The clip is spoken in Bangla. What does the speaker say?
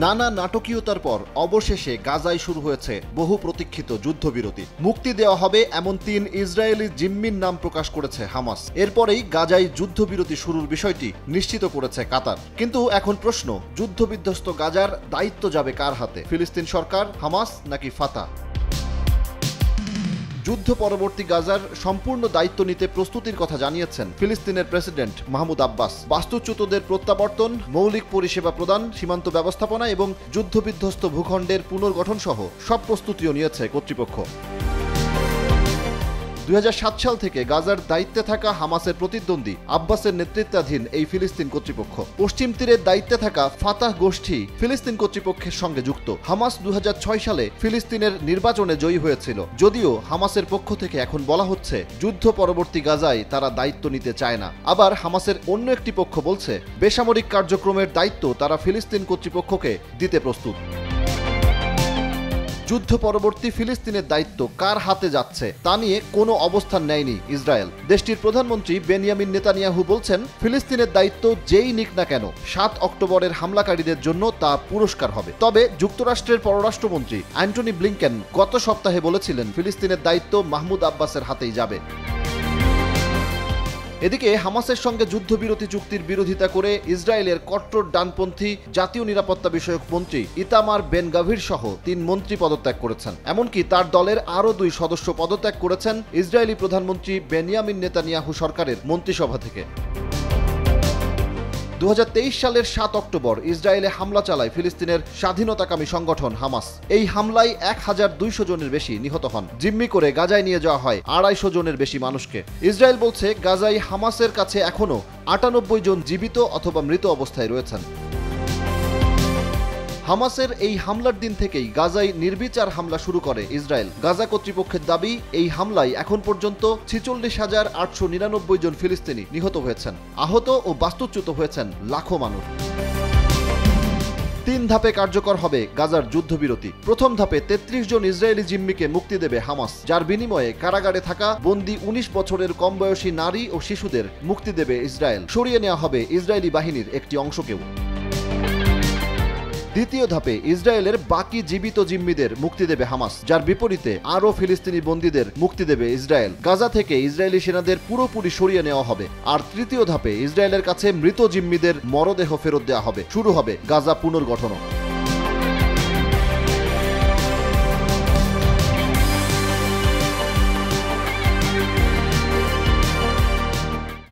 নানা নাটকীয়তার পর অবশেষে গাজায় শুরু হয়েছে বহু প্রতীক্ষিত যুদ্ধবিরতি। মুক্তি দেওয়া হবে এমন ৩ ইসরায়েলি জিম্মির নাম প্রকাশ করেছে হামাস। এরপরেই গাজায় যুদ্ধবিরতি শুরুর বিষয়টি নিশ্চিত করেছে কাতার। কিন্তু এখন প্রশ্ন, যুদ্ধবিধ্বস্ত গাজার দায়িত্ব যাবে কার হাতে? ফিলিস্তিন সরকার, হামাস নাকি ফাতাহ? যুদ্ধ পরবর্তী গাজার সম্পূর্ণ দায়িত্ব নিতে প্রস্তুতির কথা জানিয়েছেন ফিলিস্তিনের প্রেসিডেন্ট মাহমুদ আব্বাস। বাস্তুচ্যুতদের প্রত্যাবর্তন, মৌলিক পরিষেবা প্রদান, সীমান্ত ব্যবস্থাপনা এবং যুদ্ধবিধ্বস্ত ভূখণ্ডের পুনর্গঠন সহ সব প্রস্তুতিও নিয়েছে কর্তৃপক্ষ। ২০০৭ সাল থেকে গাজার দায়িত্বে থাকা হামাসের প্রতিদ্বন্দ্বী আব্বাসের নেতৃত্বাধীন এই ফিলিস্তিন কর্তৃপক্ষ। পশ্চিম তীরের দায়িত্বে থাকা ফাতাহ গোষ্ঠী ফিলিস্তিন কর্তৃপক্ষের সঙ্গে যুক্ত। হামাস ২০০৬ সালে ফিলিস্তিনের নির্বাচনে জয়ী হয়েছিল। যদিও হামাসের পক্ষ থেকে এখন বলা হচ্ছে যুদ্ধ পরবর্তী গাজায় তারা দায়িত্ব নিতে চায় না। আবার হামাসের অন্য একটি পক্ষ বলছে বেসামরিক কার্যক্রমের দায়িত্ব তারা ফিলিস্তিন কর্তৃপক্ষকে দিতে প্রস্তুত। যুদ্ধ পরবর্তী ফিলিস্তিনের দায়িত্ব কার হাতে যাচ্ছে তা নিয়ে কোনো অবস্থান নেয়নি ইসরায়েল। দেশটির প্রধানমন্ত্রী বেনিয়ামিন নেতানিয়াহু বলছেন, ফিলিস্তিনের দায়িত্ব যেই নিক না কেন ৭ অক্টোবরের হামলাকারীদের জন্য তা পুরস্কার হবে। তবে যুক্তরাষ্ট্রের পররাষ্ট্রমন্ত্রী অ্যান্টনি ব্লিংকেন গত সপ্তাহে বলেছিলেন ফিলিস্তিনের দায়িত্ব মাহমুদ আব্বাসের হাতেই যাবে। এদিকে হামাসের সঙ্গে যুদ্ধবিরতি চুক্তির বিরোধিতা করে ইসরায়েলের কট্টর ডানপন্থী জাতীয় নিরাপত্তা বিষয়ক মন্ত্রী ইতামার বেন গাভির সহ ৩ মন্ত্রী পদত্যাগ করেছেন। এমনকি তার দলের আরও ২ সদস্য পদত্যাগ করেছেন ইসরায়েলি প্রধানমন্ত্রী বেনিয়ামিন নেতানিয়াহু সরকারের মন্ত্রিসভা থেকে। ২০২৩ সালের ৭ অক্টোবর ইসরায়েলে হামলা চালায় ফিলিস্তিনের স্বাধীনতাকামী সংগঠন হামাস। এই হামলায় ১,২০০ জনের বেশি নিহত হন। জিম্মি করে গাজায় নিয়ে যাওয়া হয় ২৫০ জনের বেশি মানুষকে। ইসরায়েল বলছে গাজায় হামাসের কাছে এখনও ৯৮ জন জীবিত অথবা মৃত অবস্থায় রয়েছেন। হামাসের এই হামলার দিন থেকেই গাজায় নির্বিচার হামলা শুরু করে ইসরায়েল। গাজা কর্তৃপক্ষের দাবি, এই হামলায় এখন পর্যন্ত ৪৬,৮৯৯ জন ফিলিস্তিনি নিহত হয়েছেন। আহত ও বাস্তুচ্যুত হয়েছেন লাখো মানুষ। ৩ ধাপে কার্যকর হবে গাজার যুদ্ধবিরতি। প্রথম ধাপে ৩৩ জন ইসরায়েলি জিম্মিকে মুক্তি দেবে হামাস, যার বিনিময়ে কারাগারে থাকা বন্দী ১৯ বছরের কম বয়সী নারী ও শিশুদের মুক্তি দেবে ইসরায়েল। সরিয়ে নেওয়া হবে ইসরায়েলি বাহিনীর একটি অংশকেও। দ্বিতীয় ধাপে ইসরায়েলের বাকি জীবিত জিম্মিদের মুক্তি দেবে হামাস, যার বিপরীতে আরও ফিলিস্তিনি বন্দীদের মুক্তি দেবে ইসরায়েল। গাজা থেকে ইসরায়েলি সেনাদের পুরোপুরি সরিয়ে নেওয়া হবে। আর তৃতীয় ধাপে ইসরায়েলের কাছে মৃত জিম্মিদের মরদেহ ফেরত দেওয়া হবে। শুরু হবে গাজা পুনর্গঠন।